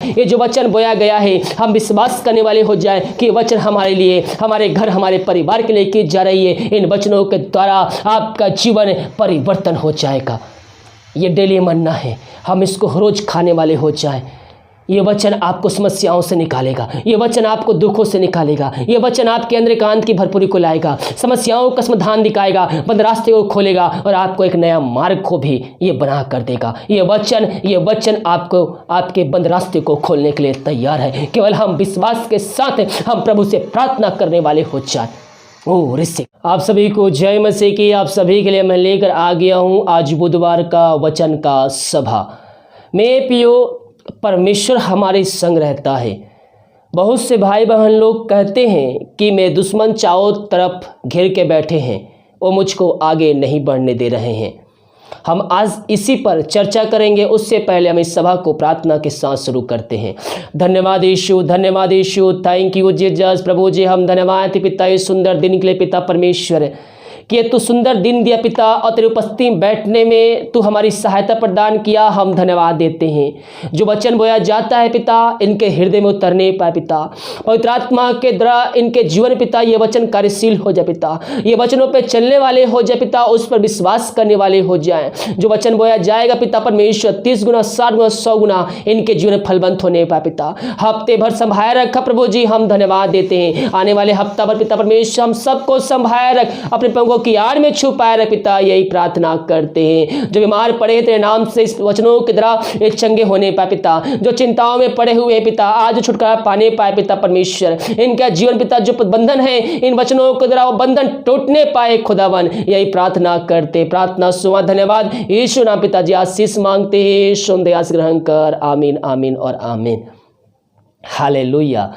ये जो वचन बोया गया है हम विश्वास करने वाले हो जाए कि वचन हमारे लिए, हमारे घर, हमारे परिवार के लिए की जा रही है। इन वचनों के द्वारा आपका जीवन परिवर्तन हो जाएगा। ये डेली मन्ना है, हम इसको रोज खाने वाले हो जाए। ये वचन आपको समस्याओं से निकालेगा, ये वचन आपको दुखों से निकालेगा, ये वचन आपके अंदर एकांत की भरपूरी को लाएगा, समस्याओं का समाधान दिखाएगा, बंद रास्ते को खोलेगा और आपको एक नया मार्ग को भी ये बना कर देगा। ये वचन आपको आपके बंद रास्ते को खोलने के लिए तैयार है। केवल हम विश्वास के साथ हम प्रभु से प्रार्थना करने वाले हो जाए। आप सभी को जय मसीह की। आप सभी के लिए मैं लेकर आ गया हूँ आज बुधवार का वचन का सभा में। पियो, परमेश्वर हमारे संग रहता है। बहुत से भाई बहन लोग कहते हैं कि मैं दुश्मन चारों तरफ घेर के बैठे हैं, वो मुझको आगे नहीं बढ़ने दे रहे हैं। हम आज इसी पर चर्चा करेंगे। उससे पहले हम इस सभा को प्रार्थना के साथ शुरू करते हैं। धन्यवाद यीशु, धन्यवाद यीशु, थैंक यू जीसस। प्रभु जी हम धन्यवाद पिता इस सुंदर दिन के लिए पिता परमेश्वर कि तू सुंदर दिन दिया पिता और तेरी उपस्थिति में बैठने में तू हमारी सहायता प्रदान किया। हम धन्यवाद देते हैं। जो वचन बोया जाता है पिता इनके हृदय में उतरने पाए पिता, पवित्र आत्मा के द्वारा इनके जीवन पिता ये वचन कार्यशील हो जाए पिता, ये वचनों पे चलने वाले हो जाए पिता, उस पर विश्वास करने वाले हो जाए। जो वचन बोया जाएगा पिता परमेश्वर 30 गुना 60 गुना 100 गुना इनके जीवन में फलवंत होने पाए पिता। हफ्ते भर संभाया रखा प्रभु जी, हम धन्यवाद देते हैं। आने वाले हफ्ता भर पिता परमेश्वर हम सबको संभाया रख, अपने पंखों की आड़ में छुपाए रख पिता, यही प्रार्थना करते हैं। जो बीमार पड़े तेरे नाम से इस वचनों के द्वारा एक चंगे होने पाए पिता, जो चिंताओं में पड़े हुए पिता आज छुटकारा पाने पाए पिता परमेश्वर, इनका जीवन पिता जो बंधन है इन वचनों के द्वारा वो बंधन टूटने पाए खुदावन, यही प्रार्थना करते। प्रार्थना सुना धन्यवाद यीशु नाम पिताजी आशीष मांगते हैं। सुंदयास ग्रहण कर। आमीन आमीन और आमीन। हालेलुया।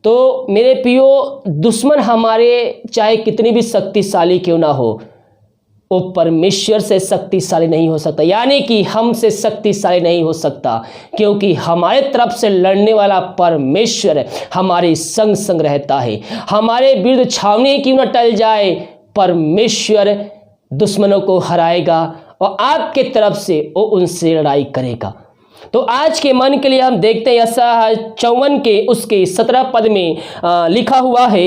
तो मेरे प्रियो, दुश्मन हमारे चाहे कितनी भी शक्तिशाली क्यों ना हो, वो परमेश्वर से शक्तिशाली नहीं हो सकता, यानी कि हमसे शक्तिशाली नहीं हो सकता, क्योंकि हमारे तरफ से लड़ने वाला परमेश्वर हमारे संग संग रहता है। हमारे विरुद्ध छावनी क्यों न टल जाए, परमेश्वर दुश्मनों को हराएगा और आपके तरफ से वो उनसे लड़ाई करेगा। तो आज के मन के लिए हम देखते हैं यशायाह 54 के उसके 17 पद में लिखा हुआ है।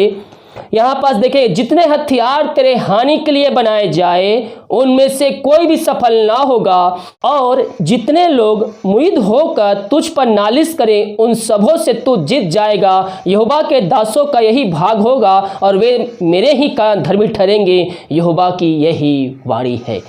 यहाँ पास देखें, जितने हथियार तेरे हानि के लिए बनाए जाए उनमें से कोई भी सफल ना होगा, और जितने लोग मुईद होकर तुझ पर नालिश करें उन सबों से तू जीत जाएगा। यहोवा के दासों का यही भाग होगा और वे मेरे ही कारण धर्मी ठहरेंगे। यहोवा की यही वाणी है।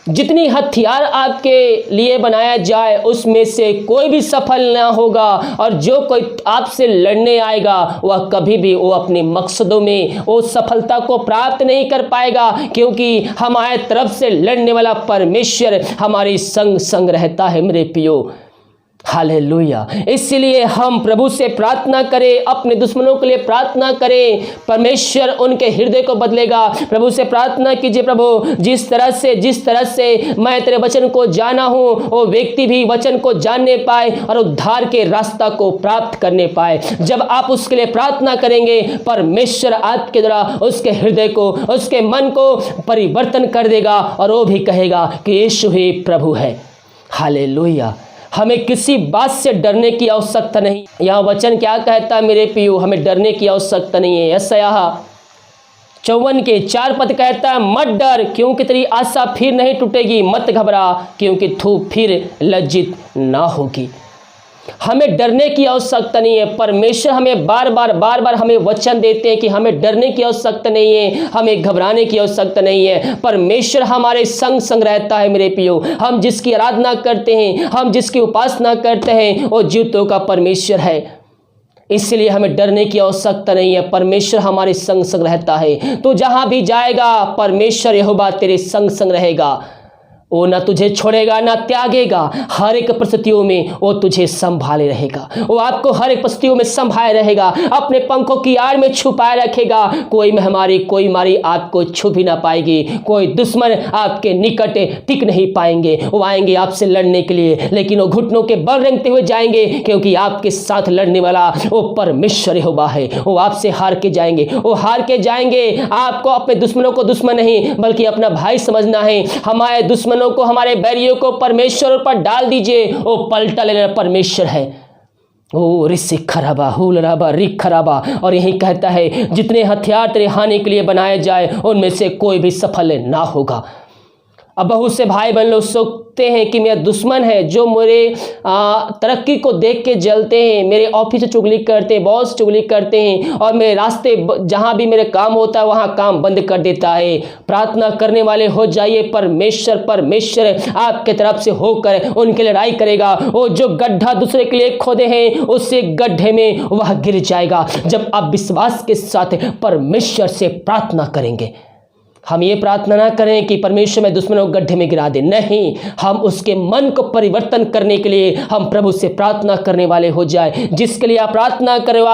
जितनी हथियार आपके लिए बनाया जाए उसमें से कोई भी सफल ना होगा, और जो कोई आपसे लड़ने आएगा वह कभी भी वो अपने मकसदों में वो सफलता को प्राप्त नहीं कर पाएगा, क्योंकि हमारे तरफ से लड़ने वाला परमेश्वर हमारे संग संग रहता है मेरे प्रियो। हालेलुया। इसलिए हम प्रभु से प्रार्थना करें, अपने दुश्मनों के लिए प्रार्थना करें, परमेश्वर उनके हृदय को बदलेगा। प्रभु से प्रार्थना कीजिए, प्रभु जिस तरह से मैं तेरे वचन को जाना हूँ वो व्यक्ति भी वचन को जानने पाए और उद्धार के रास्ता को प्राप्त करने पाए। जब आप उसके लिए प्रार्थना करेंगे परमेश्वर आपके द्वारा उसके हृदय को, उसके मन को परिवर्तन कर देगा और वो भी कहेगा कि यीशु ही प्रभु है। हालेलुया। हमें किसी बात से डरने की आवश्यकता नहीं। यह वचन क्या कहता है मेरे प्रियो, हमें डरने की आवश्यकता नहीं है। यशायाह 54 के 4 पद कहता है, मत डर क्योंकि तेरी आशा फिर नहीं टूटेगी, मत घबरा क्योंकि तू फिर लज्जित ना होगी। हमें डरने की आवश्यकता नहीं है। परमेश्वर हमें बार बार हमें वचन देते हैं कि हमें डरने की आवश्यकता नहीं है, हमें घबराने की आवश्यकता नहीं है। परमेश्वर हमारे संग संग रहता है मेरे प्रियो। हम जिसकी आराधना करते हैं, हम जिसकी उपासना करते हैं, वो जीवतों का परमेश्वर है। इसलिए हमें डरने की आवश्यकता नहीं है। परमेश्वर हमारे संग संग रहता है। तो जहां भी जाएगा परमेश्वर यहोवा तेरे संग संग रहेगा। वो ना तुझे छोड़ेगा ना त्यागेगा। हर एक परिस्थितियों में वो तुझे संभाले रहेगा। वो आपको हर एक परिस्थितियों में संभाले रहेगा, अपने पंखों की आड़ में छुपाए रखेगा। कोई महामारी कोई मारी आपको छू भी ना पाएगी, कोई दुश्मन आपके निकट टिक नहीं पाएंगे। वो आएंगे आपसे लड़ने के लिए, लेकिन वो घुटनों के बल रेंगते हुए जाएंगे, क्योंकि आपके साथ लड़ने वाला वो परमेश्वर यहोवा है। वो आपसे हार के जाएंगे, वो हार के जाएंगे। आपको अपने दुश्मनों को दुश्मन नहीं बल्कि अपना भाई समझना है। हमारे दुश्मनों को, हमारे बैरियों को परमेश्वर पर डाल दीजिए, वो पलटा लेना परमेश्वर है। ओ रिसे खराबा हुल राबा रिक खराबा। और यही कहता है जितने हथियार तेरे हानि के लिए बनाए जाए उनमें से कोई भी सफल ना होगा। अब बहुत से भाई बहन लोग सोचते हैं कि मेरा दुश्मन है जो मेरे तरक्की को देख के जलते हैं, मेरे ऑफिस से चुगली करते हैं, बॉस चुगली करते हैं और मेरे रास्ते जहाँ भी मेरे काम होता है वहाँ काम बंद कर देता है। प्रार्थना करने वाले हो जाइए, परमेश्वर आपके तरफ से होकर उनके लड़ाई करेगा। वो जो गड्ढा दूसरे के लिए खोदे हैं उस गड्ढे में वह गिर जाएगा जब आप विश्वास के साथ परमेश्वर से प्रार्थना करेंगे। हम ये प्रार्थना ना करें कि परमेश्वर में दुश्मनों को गड्ढे में गिरा दे, नहीं, हम उसके मन को परिवर्तन करने के लिए हम प्रभु से प्रार्थना करने वाले हो जाए। जिसके लिए आप प्रार्थना करें वो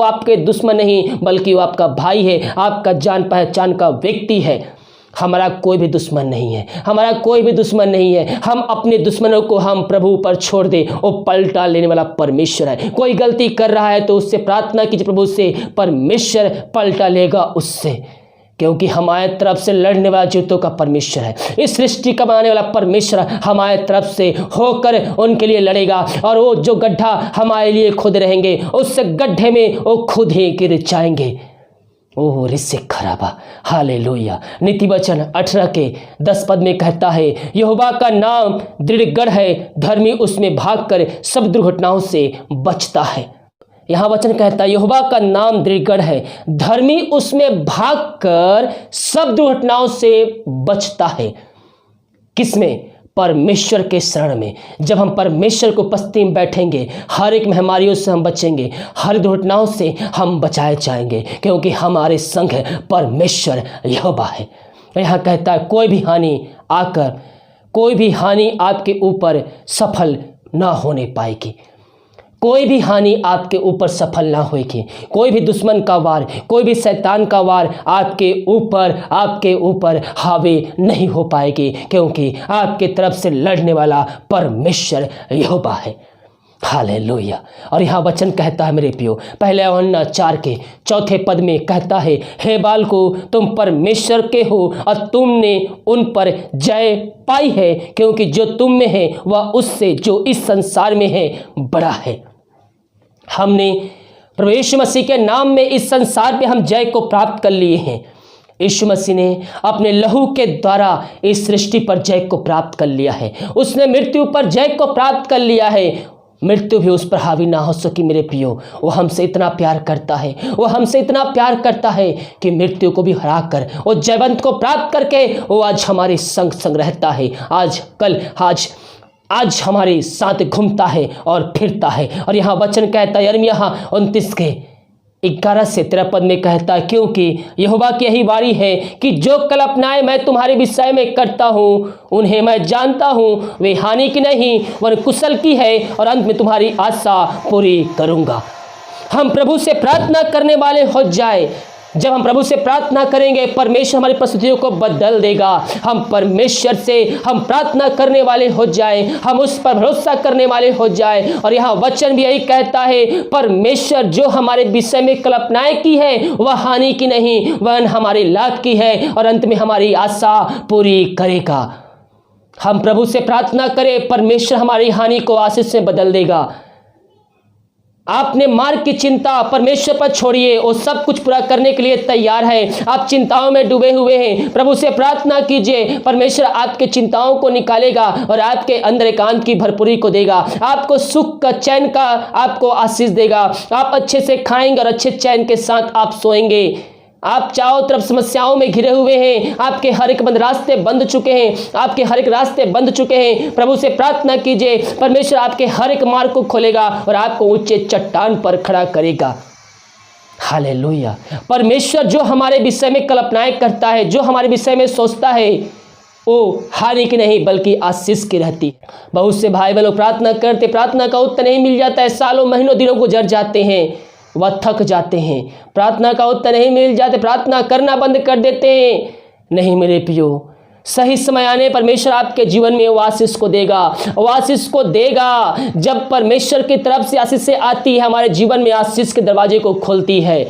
आपके दुश्मन नहीं बल्कि वो आपका भाई है, आपका जान पहचान का व्यक्ति है। हमारा कोई भी दुश्मन नहीं है, हमारा कोई भी दुश्मन नहीं है। हम अपने दुश्मनों को हम प्रभु पर छोड़ दें, वो पलटा लेने वाला परमेश्वर है। कोई गलती कर रहा है तो उससे प्रार्थना कीजिए प्रभु से, परमेश्वर पलटा लेगा उससे, क्योंकि हमारे तरफ से लड़ने वाला जीतों का परमेश्वर है। इस सृष्टि का बनाने वाला परमेश्वर हमारे तरफ से होकर उनके लिए लड़ेगा और वो जो गड्ढा हमारे लिए खुद रहेंगे उस गड्ढे में वो खुद ही गिर जाएंगे। ओह रिसे खराबा, हालेलुया। नीति वचन 18 के 10 पद में कहता है, यहोवा का नाम दृढ़ गढ़ है, धर्मी उसमें भागकर सब दुर्घटनाओं से बचता है। यहाँ वचन कहता है यहोवा का नाम दृढ़ है, धर्मी उसमें भागकर सब दुर्घटनाओं से बचता है। किसमें? परमेश्वर के शरण में। जब हम परमेश्वर को उपस्थिति में बैठेंगे हर एक महामारियों से हम बचेंगे, हर दुर्घटनाओं से हम बचाए जाएंगे, क्योंकि हमारे संग परमेश्वर यहोवा है। यहाँ कहता है कोई भी हानि आपके ऊपर सफल ना होने पाएगी, कोई भी हानि आपके ऊपर सफल ना होगी। कोई भी दुश्मन का वार, कोई भी शैतान का वार आपके ऊपर हावी नहीं हो पाएगी, क्योंकि आपके तरफ से लड़ने वाला परमेश्वर यहोवा है। हालेलुया। और यहाँ वचन कहता है मेरे प्रियो, पहले यूहन्ना 4 के 4 पद में कहता है, हे बालको तुम परमेश्वर के हो और तुमने उन पर जय पाई है, क्योंकि जो तुम में है वह उससे जो इस संसार में है बड़ा है। हमने प्रभु यीशु मसीह के नाम में इस संसार पे हम जय को प्राप्त कर लिए हैं। यीशु मसीह ने अपने लहू के द्वारा इस सृष्टि पर जय को प्राप्त कर लिया है। उसने मृत्यु पर जय को प्राप्त कर लिया है। मृत्यु भी उस पर हावी ना हो सकी मेरे प्रियो। वो हमसे इतना प्यार करता है, वो हमसे इतना प्यार करता है कि मृत्यु को भी हरा कर वो जयवंत को प्राप्त करके वो आज हमारे संग रहता है। आज हमारे साथ घूमता है और फिरता है। और यहाँ वचन कहता है यिर्मयाह 29 के 11 से 13 पद में कहता है, क्योंकि यहोवा की यही वाणी है कि जो कल्पनाएं मैं तुम्हारे विषय में करता हूँ उन्हें मैं जानता हूँ, वे हानि की नहीं वरन कुशल की है, और अंत में तुम्हारी आशा पूरी करूँगा। हम प्रभु से प्रार्थना करने वाले हो जाए। जब हम प्रभु से प्रार्थना करेंगे परमेश्वर हमारी परिस्थितियों को बदल देगा। हम परमेश्वर से हम प्रार्थना करने वाले हो जाए, हम उस पर भरोसा करने वाले हो जाए। और यहाँ वचन भी यही कहता है, परमेश्वर जो हमारे विषय में कल्पनाएं की है वह हानि की नहीं वरन हमारे लाभ की है, और अंत में हमारी आशा पूरी करेगा। हम प्रभु से प्रार्थना करें, परमेश्वर हमारी हानि को आशीष से बदल देगा। आपने मार्ग की चिंता परमेश्वर पर छोड़िए, वो सब कुछ पूरा करने के लिए तैयार है। आप चिंताओं में डूबे हुए हैं, प्रभु से प्रार्थना कीजिए, परमेश्वर आपके चिंताओं को निकालेगा और आपके अंदर एकांत की भरपूरी को देगा। आपको सुख का, चैन का आपको आशीष देगा। आप अच्छे से खाएंगे और अच्छे चैन के साथ आप सोएंगे। आप चारों तरफ समस्याओं में घिरे हुए हैं, आपके हर एक रास्ते बंद चुके हैं, प्रभु से प्रार्थना कीजिए, परमेश्वर आपके हर एक मार्ग को खोलेगा और आपको ऊंचे चट्टान पर खड़ा करेगा। हालेलुया। परमेश्वर जो हमारे विषय में कल्पनाएं करता है, जो हमारे विषय में सोचता है, वो हानि की नहीं बल्कि आशीष की रहती। बहुत से भाई बहनों प्रार्थना करते, प्रार्थना का उत्तर नहीं मिल जाता है, सालों महीनों दिनों गुजर जाते हैं, वह थक जाते हैं, प्रार्थना का उत्तर नहीं मिल जाते, प्रार्थना करना बंद कर देते हैं। नहीं मेरे प्रियो, सही समय आने परमेश्वर आपके जीवन में वो आशीष को देगा। जब परमेश्वर की तरफ से आशीष से आती है, हमारे जीवन में आशीष के दरवाजे को खोलती है।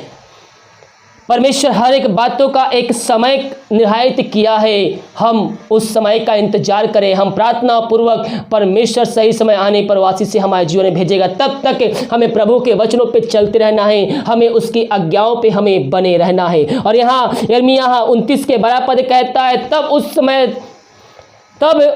परमेश्वर हर एक बातों का एक समय निर्धारित किया है। हम उस समय का इंतजार करें। हम प्रार्थना पूर्वक परमेश्वर सही समय आने पर वासी से हमारे जीवन में भेजेगा। तब तक हमें प्रभु के वचनों पे चलते रहना है। हमें उसकी आज्ञाओं पे हमें बने रहना है। और यहाँ यिर्मयाह 29 के 12 पद कहता है, तब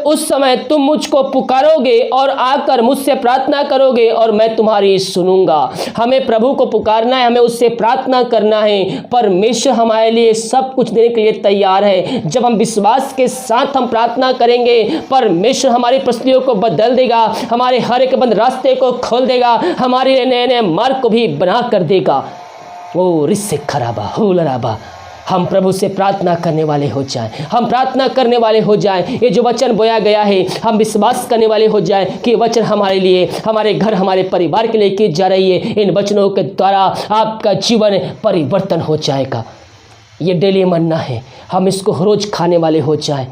उस समय तुम मुझको पुकारोगे और आकर मुझसे प्रार्थना करोगे और मैं तुम्हारी सुनूंगा। हमें प्रभु को पुकारना है, हमें उससे प्रार्थना करना है। परमेश्वर हमारे लिए सब कुछ देने के लिए तैयार है। जब हम विश्वास के साथ हम प्रार्थना करेंगे, परमेश्वर हमारी परिस्थितियों को बदल देगा, हमारे हर एक बंद रास्ते को खोल देगा, हमारे लिए नए नए मार्ग को भी बना कर देगा। ओ रिस्से खराबा हो लराबा, हम प्रभु से प्रार्थना करने वाले हो जाएं। हम प्रार्थना करने वाले हो जाएं। ये जो वचन बोया गया है, हम विश्वास करने वाले हो जाएं कि वचन हमारे लिए, हमारे घर, हमारे परिवार के लिए की जा रही है। इन वचनों के द्वारा आपका जीवन परिवर्तन हो जाएगा। ये डेली मन्ना है, हम इसको रोज खाने वाले हो जाएं।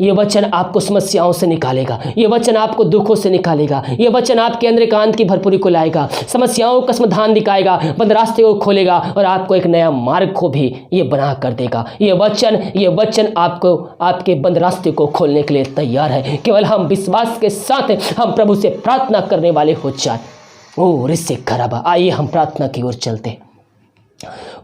ये वचन आपको समस्याओं से निकालेगा। ये वचन आपको दुखों से निकालेगा। ये वचन आपके अंदर एकांत की भरपूरी को लाएगा, समस्याओं का समाधान दिखाएगा, बंद रास्ते को खोलेगा और आपको एक नया मार्ग को भी ये बना कर देगा। ये वचन आपको आपके बंद रास्ते को खोलने के लिए तैयार है। केवल हम विश्वास के साथ हम प्रभु से प्रार्थना करने वाले हो जाए। ओ रिस्से खराबा, आइए हम प्रार्थना की ओर चलते।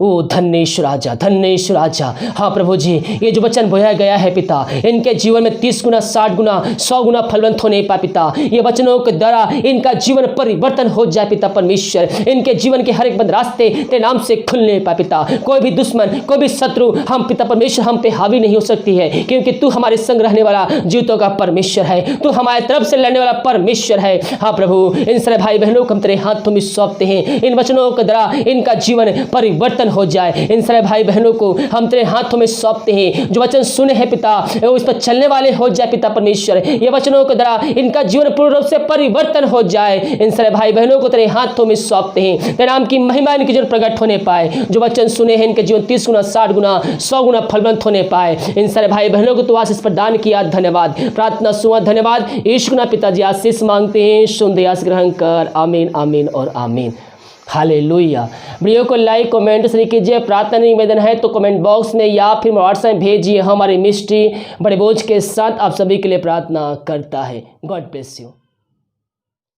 ओ धन्येश्वर राजा, धन्येश्वर राजा। हाँ प्रभु जी, ये जो वचन बोया गया है पिता, इनके जीवन में 30 गुना, 60 गुना, 100 गुना फलवंत होने पा पिता। ये वचनों के द्वारा इनका जीवन परिवर्तन हो जाए पिता परमेश्वर। इनके जीवन के हर एक बंद रास्ते तेरे नाम से खुलने पा पिता। कोई भी दुश्मन, कोई भी शत्रु हम पिता परमेश्वर हम पे हावी नहीं हो सकती है, क्योंकि तू हमारे संग रहने वाला जीवितों का परमेश्वर है। तू हमारे तरफ से लड़ने वाला परमेश्वर है। हाँ प्रभु, इन सारे भाई बहनों को हम तेरे हाथों में सौंपते हैं। इन वचनों के द्वारा इनका जीवन परिवर्तन हो जाए। इन सारे भाई बहनों को हम तेरे हाथों में सौंपते हैं। जो वचन सुने हैं पिता, वो इस पर चलने वाले हो जाए पिता परमेश्वर। ये वचनों के द्वारा इनका जीवन पूर्ण रूप से परिवर्तन हो जाए। इन सारे भाई बहनों को तेरे हाथों में सौंपते हैं। तेरे नाम की महिमा इनके जीवन प्रकट होने पाए। जो वचन सुने हैं, इनके जीवन 30 गुना, 60 गुना, 100 गुना फलवंत होने पाए। इन सारे भाई बहनों को तू आशीष प्रदान किया, धन्यवाद। प्रार्थना सुना, धन्यवाद। यीशु गुना पिताजी आशीष मांगते हैं, सुन दया से ग्रहण कर। आमीन, आमीन और आमीन। हालेलुया। वीडियो को लाइक, कमेंट से कीजिए। प्रार्थना निवेदन है तो कमेंट बॉक्स में या फिर व्हाट्सएप भेजिए। हमारी मिस्ट्री बड़े बोझ के साथ आप सभी के लिए प्रार्थना करता है। God bless you.